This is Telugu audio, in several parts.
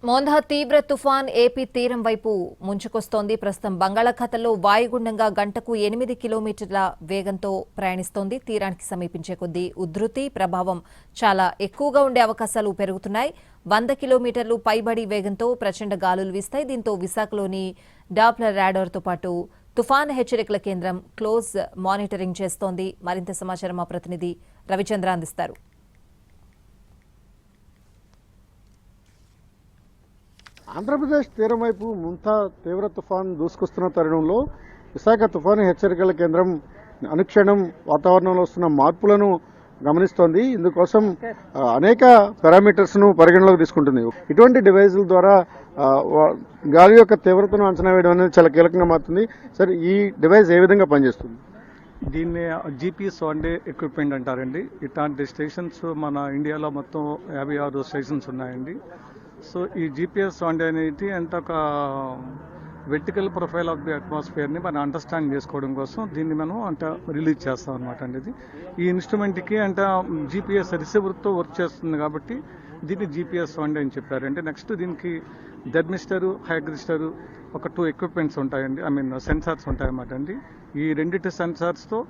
మోంధా తీవ్ర తుఫాన్ ఏపీ తీరం వైపు ముంచుకొస్తోంది. ప్రస్తుతం బంగాళాఖాతంలో వాయుగుండంగా గంటకు 8 కిలోమీటర్ల వేగంతో ప్రయాణిస్తోంది. తీరానికి సమీపించే కొద్దీ ఉధృతి ప్రభావం చాలా ఎక్కువగా ఉండే అవకాశాలు పెరుగుతున్నాయి. 100 కిలోమీటర్లు పైబడి వేగంతో ప్రచండ గాలులు వీస్తాయి. దీంతో విశాఖలోని డాప్లర్ రాడార్తో పాటు తుఫాన్ హెచ్చరికల కేంద్రం క్లోజ్ మానిటరింగ్ చేస్తోంది. మరింత సమాచారం మా ప్రతినిధి రవిచంద్ర అందిస్తారు. ఆంధ్రప్రదేశ్ తీరం వైపు ముంతా తీవ్ర తుఫాన్ దూసుకొస్తున్న తరుణంలో విశాఖ తుఫాను హెచ్చరికల కేంద్రం అనుక్షణం వాతావరణంలో వస్తున్న మార్పులను గమనిస్తోంది. ఇందుకోసం అనేక పారామీటర్స్ ను పరిగణలోకి తీసుకుంటుంది. ఇటువంటి డివైజుల ద్వారా గాలి యొక్క తీవ్రతను అంచనా వేయడం అనేది చాలా కీలకంగా మారుతుంది. సరే, ఈ డివైస్ ఏ విధంగా పనిచేస్తుంది? దీన్ని జీపీఎస్ వన్ డే ఎక్విప్మెంట్ అంటారండి. ఇట్లాంటి స్టేషన్స్ మన ఇండియాలో మొత్తం 56 స్టేషన్స్ ఉన్నాయండి. సో ఈ జీపీఎస్ వన్ డే అనేది అంటే ఒక వెర్టికల్ ప్రొఫైల్ ఆఫ్ ది అట్మాస్ఫియర్ని మనం అండర్స్టాండ్ చేసుకోవడం కోసం దీన్ని మనం అంటే రిలీజ్ చేస్తాం అనమాట అండి. ఇది ఈ ఇన్స్ట్రుమెంట్కి అంటే జీపీఎస్ రిసీవర్తో వర్క్ చేస్తుంది కాబట్టి దీన్ని జీపీఎస్ వన్ డే అని చెప్పారు. అంటే నెక్స్ట్ దీనికి థెర్మిస్టరు, హైగ్రిస్టరు ఒక 2 ఎక్విప్మెంట్స్ ఉంటాయండి. సెన్సార్స్ ఉంటాయన్నమాట అండి. ఈ రెండిటి సెన్సార్స్తో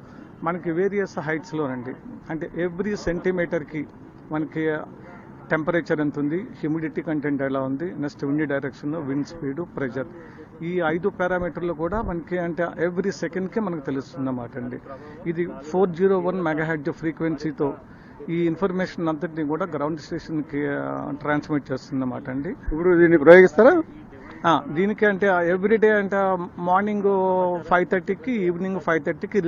మనకి వేరియస్ హైట్స్లోనండి అంటే ఎవ్రీ సెంటీమీటర్కి మనకి టెంపరేచర్ ఎంత ఉంది, హ్యూమిడిటీ కంటెంట్ ఎలా ఉంది, next wind direction, wind speed, pressure, ఈ 5 పారామీటర్లు కూడా మనకి అంటే ఎవ్రీ సెకండ్కి మనకు తెలుస్తుంది అన్నమాట అండి. ఇది 401 మెగాహెర్ట్జ్ ఫ్రీక్వెన్సీతో ఈ ఇన్ఫర్మేషన్ అంతటిని కూడా గ్రౌండ్ స్టేషన్కి ట్రాన్స్మిట్ చేస్తుంది అన్నమాట అండి. ఇప్పుడు దీన్ని ప్రయోగిస్తారా? దీనికి అంటే ఎవ్రీడే అంటే మార్నింగ్ 5:30కి ఈవినింగ్ 5:30కి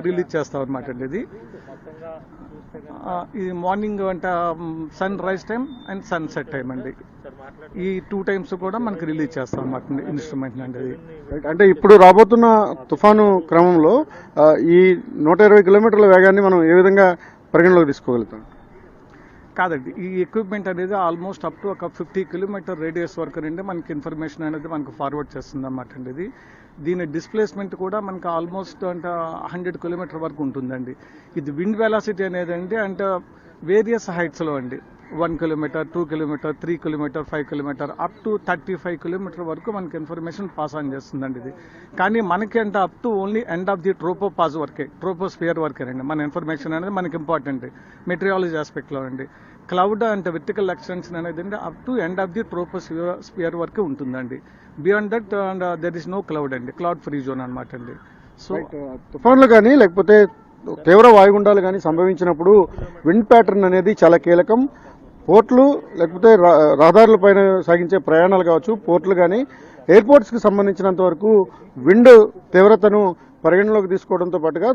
రిలీజ్ చేస్తాం అనమాట అండి. ఇది మార్నింగ్ అంటే sunrise time and sunset time అండి. ఈ 2 టైమ్స్ కూడా మనకి రిలీజ్ చేస్తాం అనమాట ఇన్స్ట్రుమెంట్ అండి. అంటే ఇప్పుడు రాబోతున్న తుఫాను క్రమంలో ఈ 120 కిలోమీటర్ల వేగాన్ని మనం ఏ విధంగా పరిగణలోకి తీసుకోగలుగుతాం? కాదండి, ఈ ఎక్విప్మెంట్ అనేది ఆల్మోస్ట్ అప్ టు ఒక 50 కిలోమీటర్ రేడియస్ వరకు నుండి మనకి ఇన్ఫర్మేషన్ అనేది మనకు ఫార్వర్డ్ చేస్తుంది అన్నమాట అండి. దీని డిస్ప్లేస్మెంట్ కూడా మనకు ఆల్మోస్ట్ అంటే 100 కిలోమీటర్ వరకు ఉంటుందండి. ఇది విండ్ వెలాసిటీ అనేది అండి అంటే వేరియస్ హైట్స్లో అండి 1 kilometre, 2 kilometre, 3 kilometre, 5 kilometre up to 35 kilometre వరకు మనకి ఇన్ఫర్మేషన్ పాస్ ఆన్ చేస్తుందండి ఇది. కానీ మనకి అంటే up to only end of the tropopause వరకే, ట్రోపోస్ఫియర్ వరకేనండి మన ఇన్ఫర్మేషన్ అనేది మనకి ఇంపార్టెంట్ మెటీరియాలజీ ఆస్పెక్ట్లో అండి. క్లౌడ్ అంటే వెర్టికల్ ఎక్స్టెన్షన్ అనేది అండి up to end of the troposphere వరకు ఉంటుందండి. Beyond that and there is no cloud అండి, క్లౌడ్ ఫ్రీ జోన్ అనమాట అండి. సో తుఫాన్లు కానీ లేకపోతే తీవ్ర వాయుగుండాలు కానీ సంభవించినప్పుడు విండ్ ప్యాటర్న్ అనేది చాలా కీలకం. పోర్ట్లు లేకపోతే రహదారుల పైన సాగించే ప్రయాణాలు కావచ్చు, పోర్ట్లు కానీ ఎయిర్పోర్ట్స్కి సంబంధించినంత వరకు విండ్ తీవ్రతను పరిగణలోకి తీసుకోవడంతో పాటుగా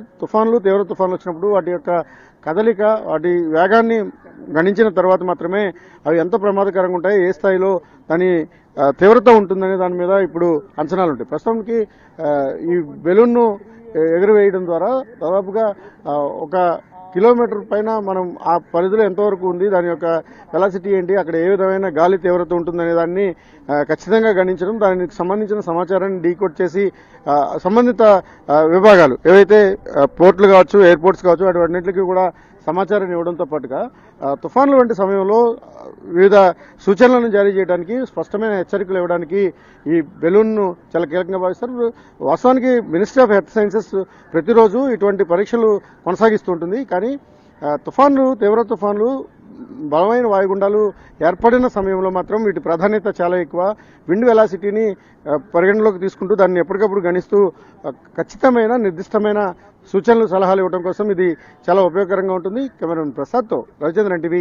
తీవ్ర తుఫాన్లు వచ్చినప్పుడు వాటి యొక్క కదలిక, వాటి వేగాన్ని గణించిన తర్వాత మాత్రమే అవి ఎంత ప్రమాదకరంగా ఉంటాయి, ఏ స్థాయిలో దాని తీవ్రత ఉంటుందనే దాని మీద ఇప్పుడు అంచనాలు ఉంటాయి. ప్రస్తుతానికి ఈ బెలూన్ను ఎగురవేయడం ద్వారా దాదాపుగా 1 కిలోమీటర్ పైన మనం ఆ పరిధిలో ఎంతవరకు ఉంది, దాని యొక్క వెలాసిటీ ఏంటి, అక్కడ ఏ విధమైన గాలి తీవ్రత ఉంటుందనే దాన్ని ఖచ్చితంగా గణించడం, దానికి సంబంధించిన సమాచారాన్ని డీకోడ్ చేసి సంబంధిత విభాగాలు ఏవైతే పోర్ట్లు కావచ్చు, ఎయిర్పోర్ట్స్ కావచ్చు, వాటన్నిటికీ కూడా సమాచారాన్ని ఇవ్వడంతో పాటుగా తుఫాన్ల వంటి సమయంలో వివిధ సూచనలను జారీ చేయడానికి, స్పష్టమైన హెచ్చరికలు ఇవ్వడానికి ఈ బెలూన్ను చాలా కీలకంగా భావిస్తారు. వాస్తవానికి మినిస్ట్రీ ఆఫ్ హెల్త్ సైన్సెస్ ప్రతిరోజు ఇటువంటి పరీక్షలు కొనసాగిస్తూ ఉంటుంది. కానీ తీవ్ర తుఫాన్లు, బలమైన వాయుగుండాలు ఏర్పడిన సమయంలో మాత్రం వీటి ప్రాధాన్యత చాలా ఎక్కువ. విండ్ వెలాసిటీని పరిగణలోకి తీసుకుంటూ దాన్ని ఎప్పటికప్పుడు గణిస్తూ ఖచ్చితమైన నిర్దిష్టమైన సూచనలు, సలహాలు ఇవ్వడం కోసం ఇది చాలా ఉపయోగకరంగా ఉంటుంది. కెమెరామెన్ ప్రసాద్తో రవిచంద్రన్, NTV.